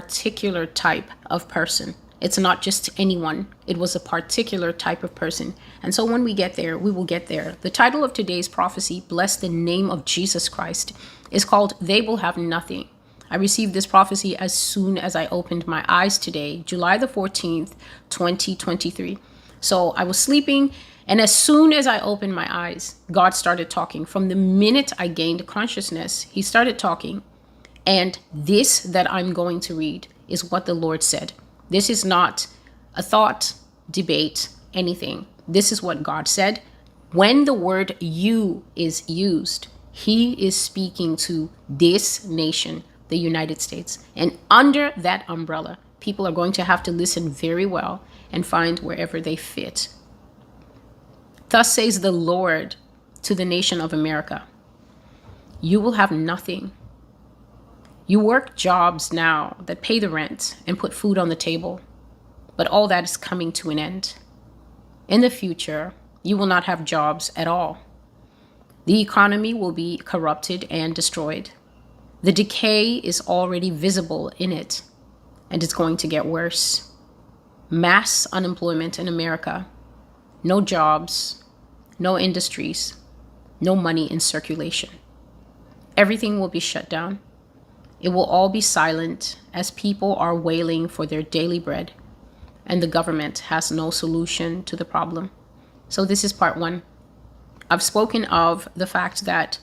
particular type of person. It's not just anyone. It was a particular type of person. And so when we get there, we will get there. The title of today's prophecy, Bless the Name of Jesus Christ, is called They Will Have Nothing. I received this prophecy as soon as I opened my eyes today, July the 14th, 2023. So I was sleeping, and as soon as I opened my eyes, God started talking. From the minute I gained consciousness, he started talking. And this that I'm going to read is what the Lord said. This is not a thought, debate, anything. This is what God said. When the word you is used, he is speaking to this nation, the United States. And under that umbrella, people are going to have to listen very well and find wherever they fit. Thus says the Lord to the nation of America, you will have nothing. You work jobs now that pay the rent and put food on the table, but all that is coming to an end. In the future, you will not have jobs at all. The economy will be corrupted and destroyed. The decay is already visible in it, and it's going to get worse. Mass unemployment in America, no jobs, no industries, no money in circulation. Everything will be shut down. It will all be silent as people are wailing for their daily bread, and the government has no solution to the problem. So this is part one. I've spoken of the fact that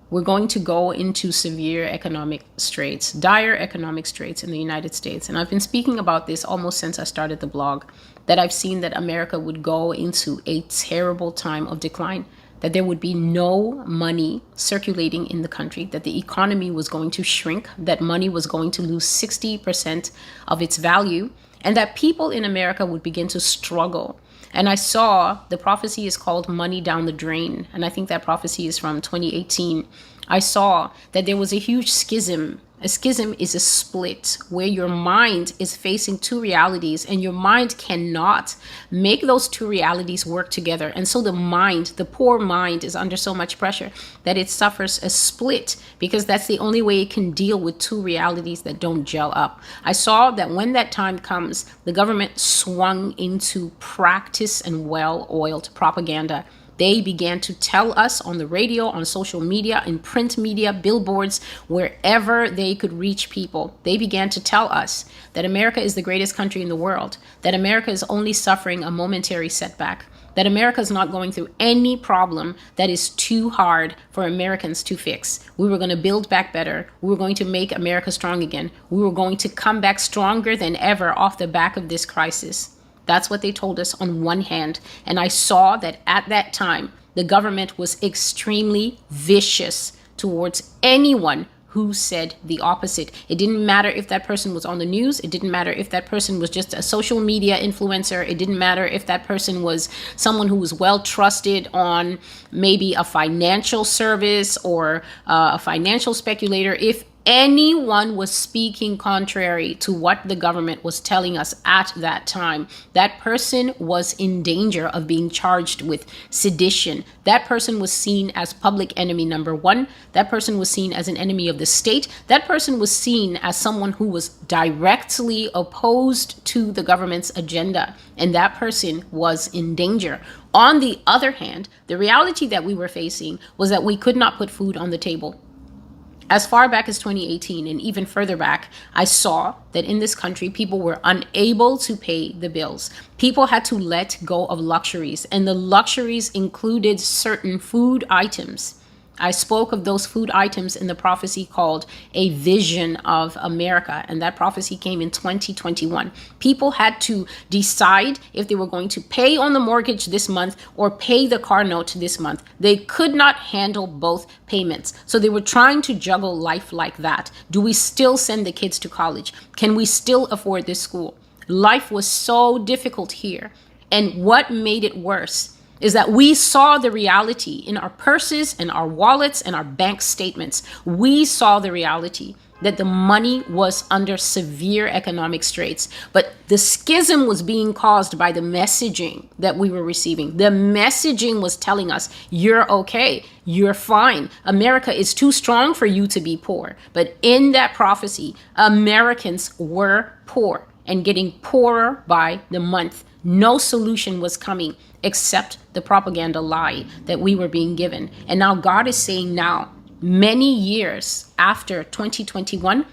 we're going to go into severe economic straits, dire economic straits in the United States. And I've been speaking about this almost since I started the blog, that I've seen that America would go into a terrible time of decline, that there would be no money circulating in the country, that the economy was going to shrink, that money was going to lose 60% of its value, and that people in America would begin to struggle. And I saw, the prophecy is called Money Down the Drain, and I think that prophecy is from 2018. I saw that there was a huge schism. A schism is a split where your mind is facing two realities, and your mind cannot make those two realities work together. And so the mind, the poor mind, is under so much pressure that it suffers a split, because that's the only way it can deal with two realities that don't gel up. I saw that when that time comes, the government swung into practice and well-oiled propaganda. They began to tell us on the radio, on social media, in print media, billboards, wherever they could reach people. They began to tell us that America is the greatest country in the world, that America is only suffering a momentary setback, that America is not going through any problem that is too hard for Americans to fix. We were going to build back better. We were going to make America strong again. We were going to come back stronger than ever off the back of this crisis. That's what they told us on one hand. And I saw that at that time, the government was extremely vicious towards anyone who said the opposite. It didn't matter if that person was on the news. It didn't matter if that person was just a social media influencer. It didn't matter if that person was someone who was well trusted on maybe a financial service or a financial speculator. If anyone was speaking contrary to what the government was telling us at that time, that person was in danger of being charged with sedition. That person was seen as public enemy number one. That person was seen as an enemy of the state. That person was seen as someone who was directly opposed to the government's agenda, and that person was in danger. On the other hand, the reality that we were facing was that we could not put food on the table. As far back as 2018 and even further back, I saw that in this country, people were unable to pay the bills. People had to let go of luxuries, and the luxuries included certain food items. I spoke of those food items in the prophecy called A Vision of America, and that prophecy came in 2021. People had to decide if they were going to pay on the mortgage this month or pay the car note this month. They could not handle both payments, so they were trying to juggle life like that. Do we still send the kids to college? Can we still afford this school? Life was so difficult here, and what made it worse is that we saw the reality in our purses and our wallets and our bank statements. We saw the reality that the money was under severe economic straits. But the schism was being caused by the messaging that we were receiving. The messaging was telling us, you're okay, you're fine. America is too strong for you to be poor. But in that prophecy, Americans were poor and getting poorer by the month. No solution was coming except the propaganda lie that we were being given. And now God is saying now, many years after 2021,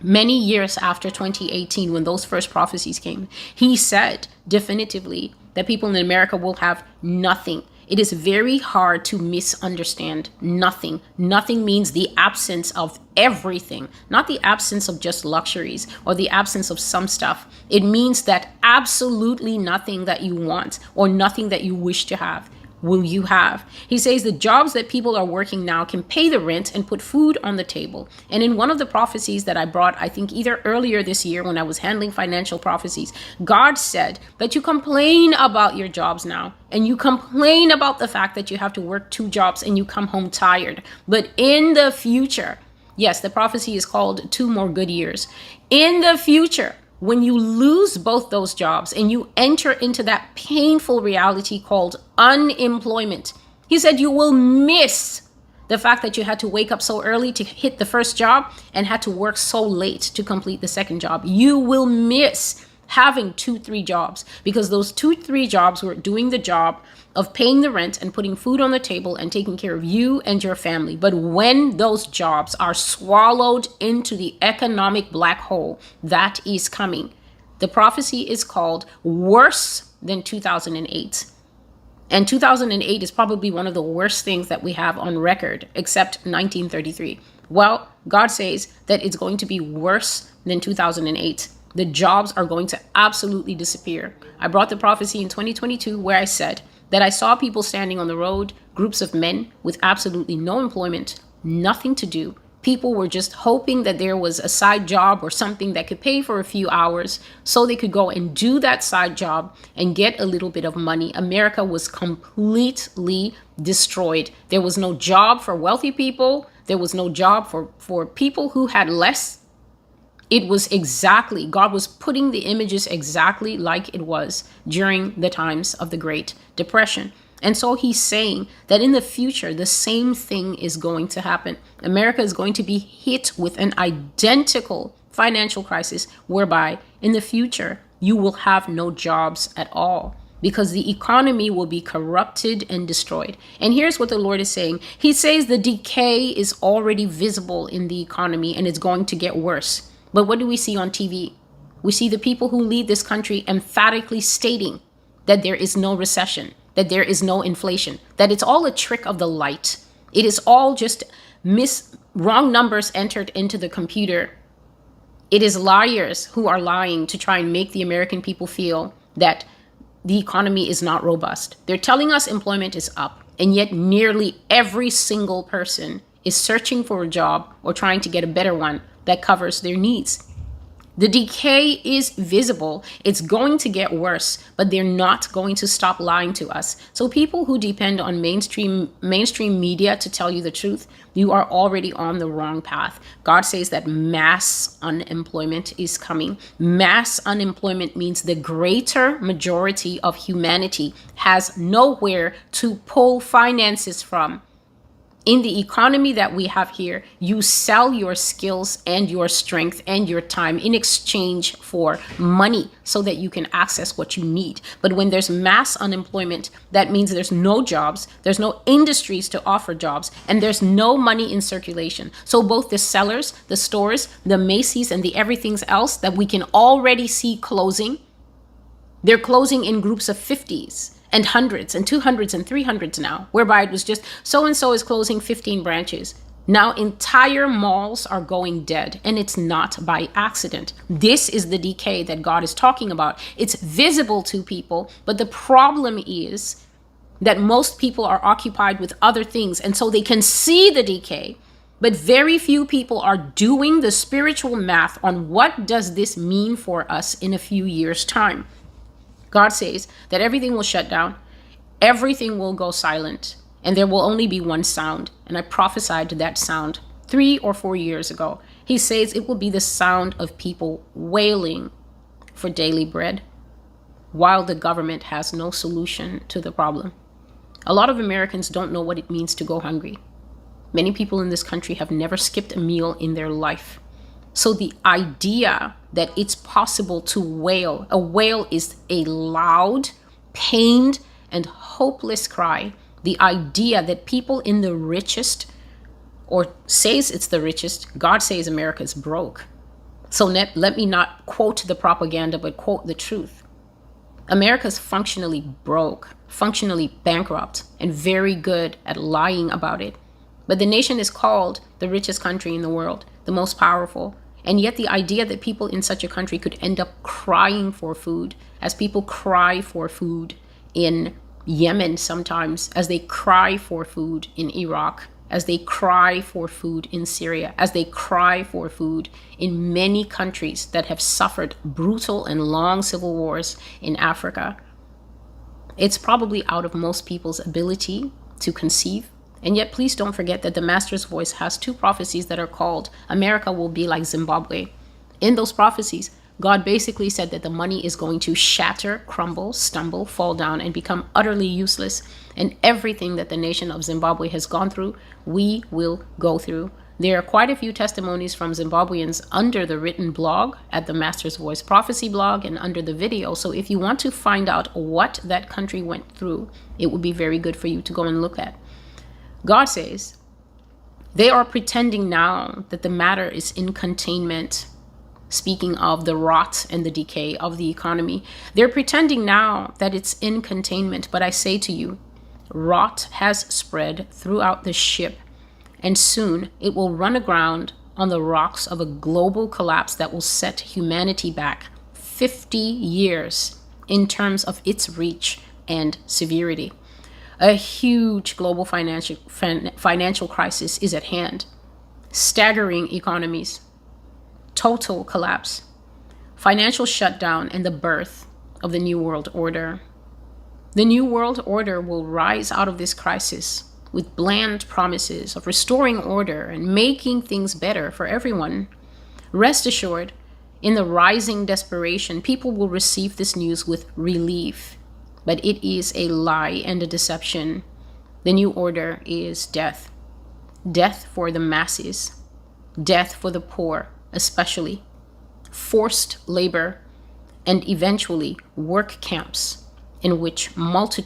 many years after 2018, when those first prophecies came, he said definitively that people in America will have nothing. It is very hard to misunderstand nothing. Nothing means the absence of everything, not the absence of just luxuries or the absence of some stuff. It means that absolutely nothing that you want or nothing that you wish to have will you have. He says the jobs that people are working now can pay the rent and put food on the table. And in one of the prophecies that I brought, I think either earlier this year when I was handling financial prophecies, God said that you complain about your jobs now and you complain about the fact that you have to work 2 jobs and you come home tired. But in the future, yes, the prophecy is called 2 more good years. In the future, when you lose both those jobs and you enter into that painful reality called unemployment, he said you will miss the fact that you had to wake up so early to hit the first job and had to work so late to complete the second job. You will miss having 2-3 jobs because those 2-3 jobs were doing the job of paying the rent and putting food on the table and taking care of you and your family. But when those jobs are swallowed into the economic black hole that is coming, the prophecy is called worse than 2008. And 2008 is probably one of the worst things that we have on record, except 1933. Well, God says that it's going to be worse than 2008. The jobs are going to absolutely disappear. I brought the prophecy in 2022 where I said that I saw people standing on the road, groups of men with absolutely no employment, nothing to do. People were just hoping that there was a side job or something that could pay for a few hours so they could go and do that side job and get a little bit of money. America was completely destroyed. There was no job for wealthy people. There was no job for people who had less. It was exactly, God was putting the images exactly like it was during the times of the Great Depression. And so he's saying that in the future, the same thing is going to happen. America is going to be hit with an identical financial crisis whereby in the future, you will have no jobs at all because the economy will be corrupted and destroyed. And here's what the Lord is saying. He says the decay is already visible in the economy and it's going to get worse. But what do we see on TV? We see the people who lead this country emphatically stating that there is no recession, that there is no inflation, that it's all a trick of the light. It is all just wrong numbers entered into the computer. It is liars who are lying to try and make the American people feel that the economy is not robust. They're telling us employment is up, and yet nearly every single person is searching for a job or trying to get a better one that covers their needs. The decay is visible. It's going to get worse, but they're not going to stop lying to us. So people who depend on mainstream media to tell you the truth, you are already on the wrong path. God says that mass unemployment is coming. Mass unemployment means the greater majority of humanity has nowhere to pull finances from. In the economy that we have here, you sell your skills and your strength and your time in exchange for money so that you can access what you need. But when there's mass unemployment, that means there's no jobs, there's no industries to offer jobs, and there's no money in circulation. So both the sellers, the stores, the Macy's, and the everything else that we can already see closing, they're closing in groups of 50s. And hundreds and 200s and 300s now, whereby it was just so-and-so is closing 15 branches. Now entire malls are going dead, and it's not by accident. This is the decay that God is talking about. It's visible to people, but the problem is that most people are occupied with other things, and so they can see the decay, but very few people are doing the spiritual math on what does this mean for us in a few years' time. God says that everything will shut down, everything will go silent, and there will only be one sound. And I prophesied that sound 3 or 4 years ago. He says it will be the sound of people wailing for daily bread, while the government has no solution to the problem. A lot of Americans don't know what it means to go hungry. Many people in this country have never skipped a meal in their life. So the idea that it's possible to wail, a wail is a loud, pained, and hopeless cry. The idea that people in the richest, or says it's the richest, God says America's broke. So let me not quote the propaganda, but quote the truth. America's functionally broke, functionally bankrupt, and very good at lying about it. But the nation is called the richest country in the world, the most powerful. And yet the idea that people in such a country could end up crying for food, as people cry for food in Yemen sometimes, as they cry for food in Iraq, as they cry for food in Syria, as they cry for food in many countries that have suffered brutal and long civil wars in Africa. It's probably out of most people's ability to conceive. And yet, please don't forget that the Master's Voice has two prophecies that are called America will be like Zimbabwe. In those prophecies, God basically said that the money is going to shatter, crumble, stumble, fall down, and become utterly useless. And everything that the nation of Zimbabwe has gone through, we will go through. There are quite a few testimonies from Zimbabweans under the written blog at the Master's Voice Prophecy blog and under the video. So if you want to find out what that country went through, it would be very good for you to go and look at. God says, they are pretending now that the matter is in containment. Speaking of the rot and the decay of the economy, they're pretending now that it's in containment. But I say to you, rot has spread throughout the ship, and soon it will run aground on the rocks of a global collapse that will set humanity back 50 years in terms of its reach and severity. A huge global financial crisis is at hand. Staggering economies, total collapse, financial shutdown, and the birth of the New World Order. The New World Order will rise out of this crisis with bland promises of restoring order and making things better for everyone. Rest assured, in the rising desperation, people will receive this news with relief. But it is a lie and a deception. The new order is death. Death for the masses. Death for the poor, especially. Forced labor, and eventually work camps in which multitudes